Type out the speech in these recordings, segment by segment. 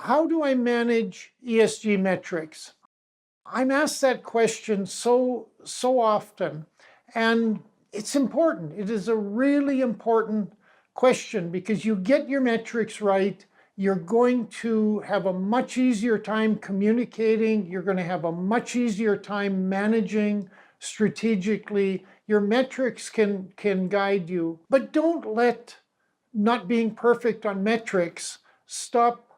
How do I manage ESG metrics? I'm asked that question so often, and it's important. It is a really important question because you get your metrics right, you're going to have a much easier time communicating, you're going to have a much easier time managing strategically. Your metrics can guide you, but don't let not being perfect on metrics stop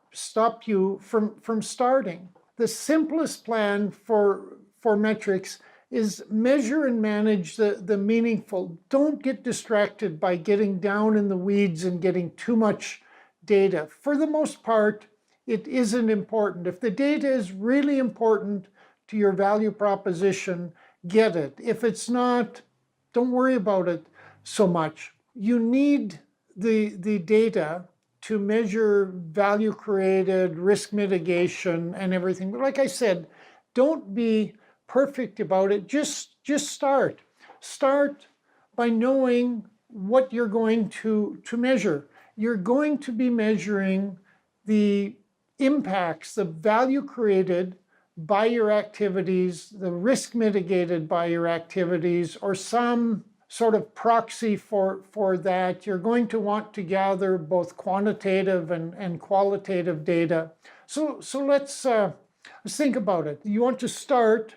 you from starting. The simplest plan for metrics is measure and manage the meaningful. Don't get distracted by getting down in the weeds and getting too much data. For the most part, it isn't important. If the data is really important to your value proposition, get it. If it's not, don't worry about it so much. You need the data to measure value created, risk mitigation, and everything. But like I said, don't be perfect about it. Just start. Start by knowing what you're going to measure. You're going to be measuring the impacts, the value created by your activities, the risk mitigated by your activities, or some sort of proxy for that. You're going to want to gather both quantitative and qualitative data. So let's think about it. You want to start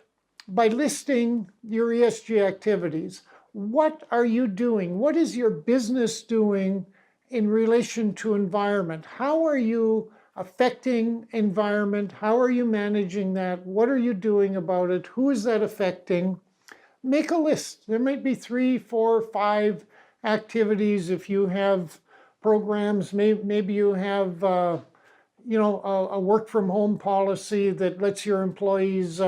by listing your ESG activities. What are you doing? What is your business doing in relation to environment? How are you affecting environment? How are you managing that? What are you doing about it? Who is that affecting? Make a list. There might be 3, 4, 5 activities. If you have programs, maybe you have a work from home policy that lets your employees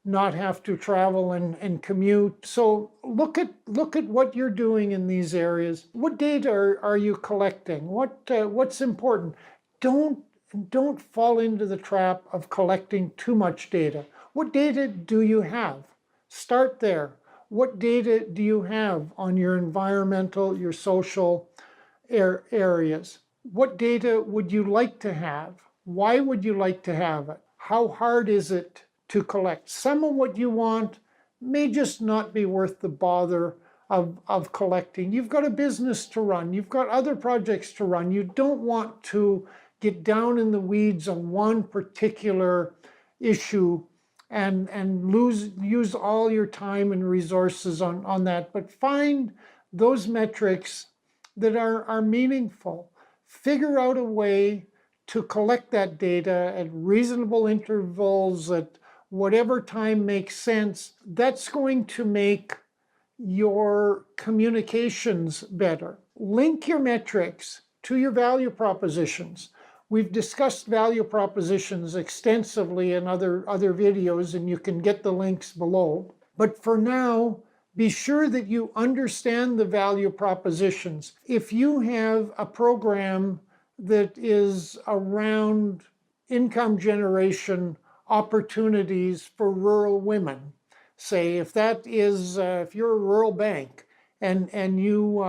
not have to travel and commute. So look at what you're doing in these areas. What data are you collecting? What's important? Don't fall into the trap of collecting too much data. What data do you have? Start there. What data do you have on your environmental, your social areas? What data would you like to have? Why would you like to have it? How hard is it to collect? Some of what you want may just not be worth the bother of collecting. You've got a business to run. You've got other projects to run. You don't want to get down in the weeds on one particular issue and use all your time and resources on that. But find those metrics that are meaningful. Figure out a way to collect that data at reasonable intervals, at whatever time makes sense. That's going to make your communications better. Link your metrics to your value propositions. We've discussed value propositions extensively in other videos, and you can get the links below. But for now, be sure that you understand the value propositions. If you have a program that is around income generation opportunities for rural women, say if that is, if you're a rural bank and you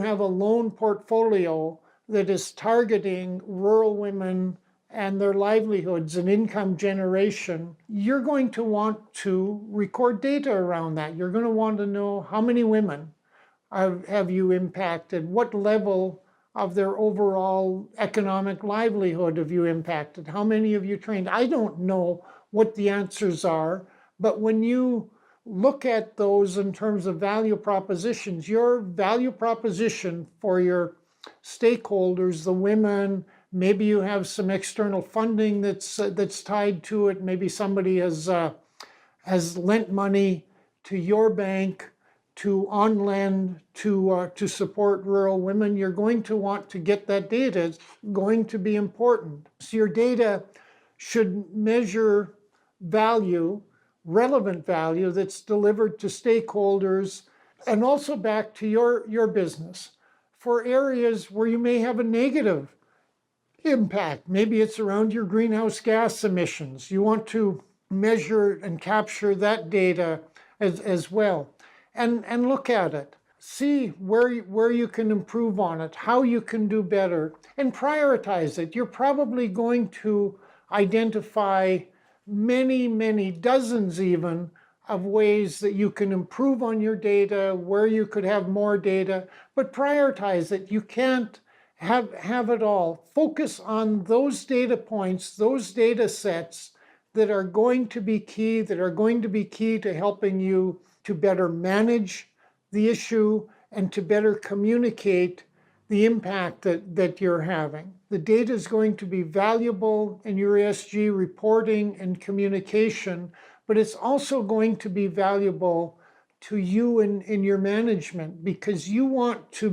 have a loan portfolio that is targeting rural women and their livelihoods and income generation, you're going to want to record data around that. You're going to want to know how many women have you impacted, what level of their overall economic livelihood have you impacted, how many have you trained. I don't know what the answers are, but when you look at those in terms of value propositions, your value proposition for your stakeholders, the women, maybe you have some external funding that's tied to it. Maybe somebody has lent money to your bank to on-lend to support rural women. You're going to want to get that data. It's going to be important. So your data should measure value, relevant value that's delivered to stakeholders and also back to your business. For areas where you may have a negative impact, maybe it's around your greenhouse gas emissions. You want to measure and capture that data as well and look at it. See where you can improve on it, how you can do better, and prioritize it. You're probably going to identify many dozens even of ways that you can improve on your data, where you could have more data, but prioritize it. You can't have it all. Focus on those data points, those data sets that are going to be key, to helping you to better manage the issue and to better communicate the impact that you're having. The data is going to be valuable in your ESG reporting and communication, but it's also going to be valuable to you in your management, because you want to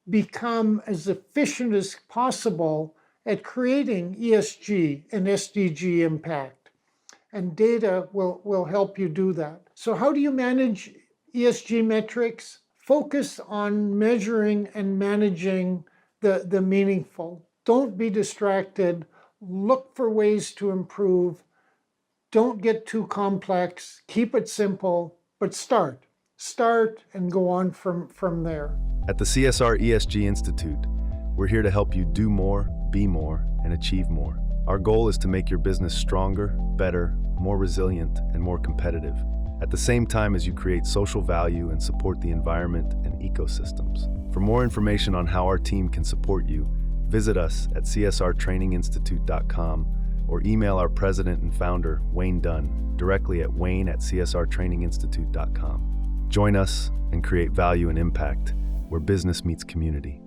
become as efficient as possible at creating ESG and SDG impact. And data will help you do that. So how do you manage ESG metrics? Focus on measuring and managing the meaningful. Don't be distracted. Look for ways to improve. Don't get too complex. Keep it simple, but start and go on from there. At the CSR-ESG Institute, we're here to help you do more, be more, and achieve more. Our goal is to make your business stronger, better, more resilient, and more competitive, at the same time as you create social value and support the environment and ecosystems. For more information on how our team can support you, visit us at csrtraininginstitute.com or email our president and founder, Wayne Dunn, directly at wayne@csrtraininginstitute.com. Join us and create value and impact where business meets community.